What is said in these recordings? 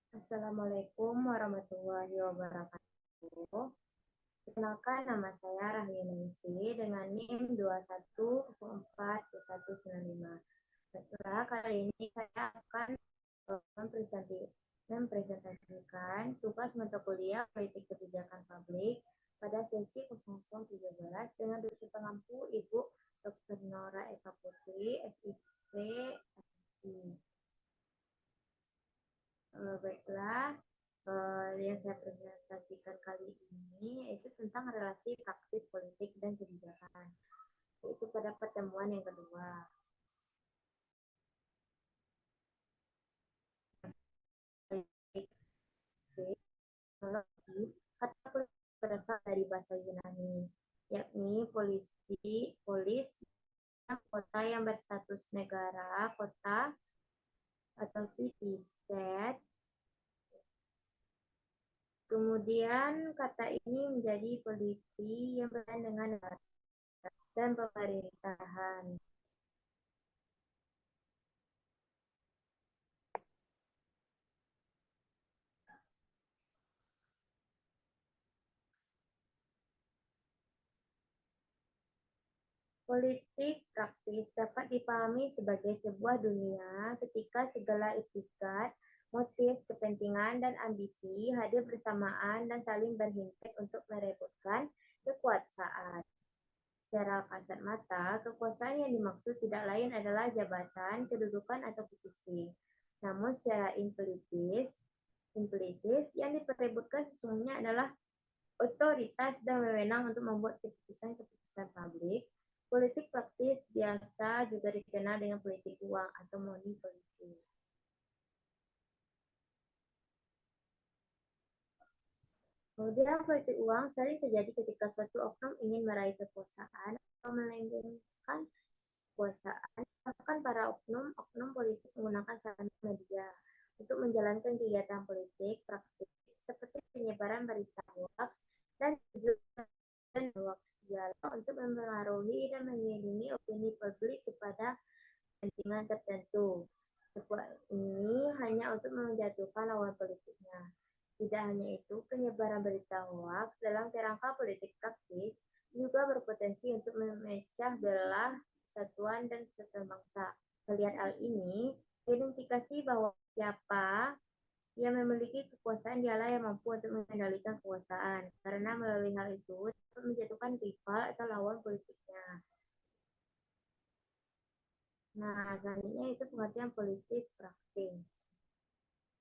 Assalamualaikum warahmatullahi wabarakatuh. Perkenalkan, nama saya Rahmi Ningsi dengan NIM 21042195. Setelah kali ini saya akan mempresentasikan tugas mata kuliah Politik Kebijakan Publik pada sesi 0013 dengan dosen pengampu Ibu Dr. Nora Eka Putri, SIP. Baiklah, yang saya presentasikan kali ini yaitu tentang relasi praktis politik dan kebijakan. Itu pada pertemuan yang kedua. Kata politik berasal dari bahasa Yunani, yakni polis, kota yang berstatus negara, kota atau city state. Kemudian kata ini menjadi polisi yang berkaitan dengan negara dan pemerintahan. Politik praktis dapat dipahami sebagai sebuah dunia ketika segala etikat, motif, kepentingan, dan ambisi hadir bersamaan dan saling berhimpit untuk merebutkan kekuasaan. Secara kasat mata, kekuasaan yang dimaksud tidak lain adalah jabatan, kedudukan, atau posisi. Namun secara implisis yang diperebutkan sesungguhnya adalah otoritas dan wewenang untuk membuat keputusan-keputusan publik. Politik praktis biasa juga dikenal dengan politik uang atau money politik. Kemudian politik uang sering terjadi ketika suatu oknum ingin meraih kekuasaan atau melanggengkan kekuasaan. Bahkan para oknum politik menggunakan sarana media untuk menjalankan kegiatan politik praktis seperti penyebaran berita hoax dan hoax dialog untuk mempengaruhi dan mengiringi opini publik kepada kepentingan tertentu. Sebuah ini hanya untuk menjatuhkan lawan politiknya. Tidak hanya itu, penyebaran berita hoax dalam kerangka politik praktis juga berpotensi untuk memecah belah kesatuan dan kesatuan bangsa. Melihat hal ini, identifikasi bahwa siapa yang memiliki kekuasaan dialah yang mampu untuk mengendalikan kekuasaan, karena melalui hal itu dapat menjatuhkan rival atau lawan politiknya. Nah, selanjutnya itu pengertian politik praktis.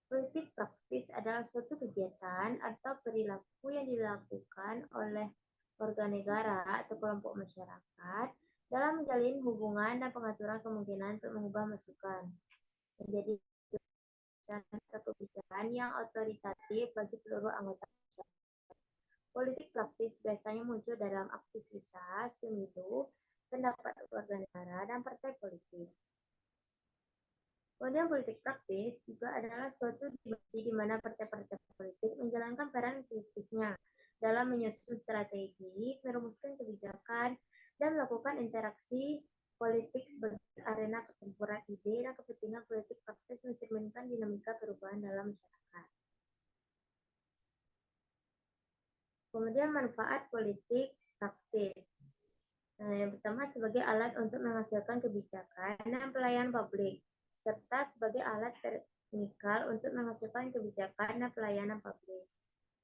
Politik praktis adalah suatu kegiatan atau perilaku yang dilakukan oleh warga negara atau kelompok masyarakat dalam menjalin hubungan dan pengaturan kemungkinan untuk mengubah masukan menjadi satu kebijakan yang otoritatif bagi seluruh anggota masyarakat. Politik praktis biasanya muncul dalam aktivitas pemilu, pendapat warga negara, dan partai politik. Kemudian politik praktis juga adalah suatu dimensi di mana partai-partai politik menjalankan peran kritisnya dalam menyusun strategi, merumuskan kebijakan, dan melakukan interaksi politik sebagai arena pertempuran ide dan kepentingan politik praktis mencerminkan dinamika perubahan dalam masyarakat. Kemudian manfaat politik praktis. Nah, yang pertama sebagai alat untuk menghasilkan kebijakan dan pelayanan publik, serta sebagai alat teknikal untuk menghasilkan kebijakan dan pelayanan publik.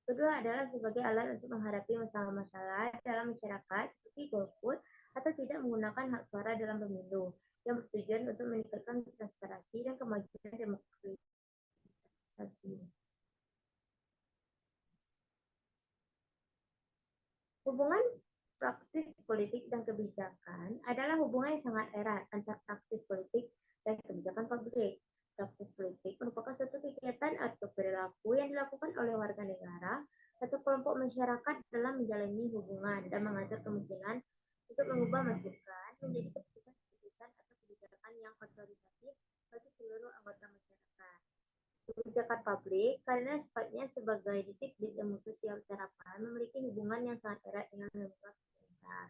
Kedua adalah sebagai alat untuk menghadapi masalah-masalah dalam masyarakat seperti golput atau tidak menggunakan hak suara dalam pemilu, yang bertujuan untuk meningkatkan transparansi dan kemajuan demokratisasi. Hubungan praktis politik dan kebijakan adalah hubungan yang sangat erat antara praktis politik dan kebijakan publik. Praktis politik merupakan suatu kegiatan atau perilaku yang dilakukan oleh warga negara atau kelompok masyarakat dalam menjalani hubungan dan mengatur kemungkinan untuk mengubah masukan menjadi keputusan-keputusan atau kebijakan yang otoritatif bagi seluruh anggota masyarakat. Kebijakan publik karena sifatnya sebagai disiplin ilmu sosial terapan memiliki hubungan yang sangat erat dengan lembaga. pemerintah.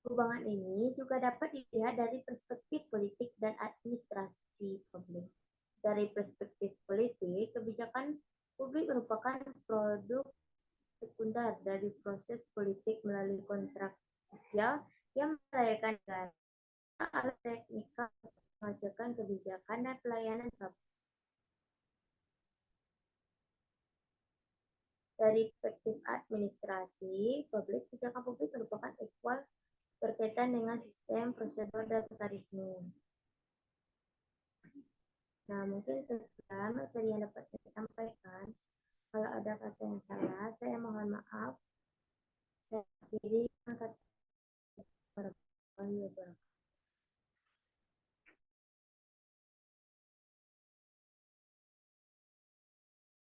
Hubungan ini juga dapat dilihat dari perspektif politik dan administrasi publik. Dari perspektif politik, kebijakan publik merupakan produk sekunder dari proses politik melalui kontrak sosial yang melahirkan negara, alat teknikal menghasilkan kebijakan dan pelayanan publik. Dari perspektif administrasi publik, kebijakan publik merupakan equal berkaitan dengan sistem, prosedur, dan mekanisme. Nah, mungkin sekian materi yang dapat saya sampaikan. Kalau ada kata yang salah, saya mohon maaf. Saya akhiri kata warahmatullahi wabarakatuh.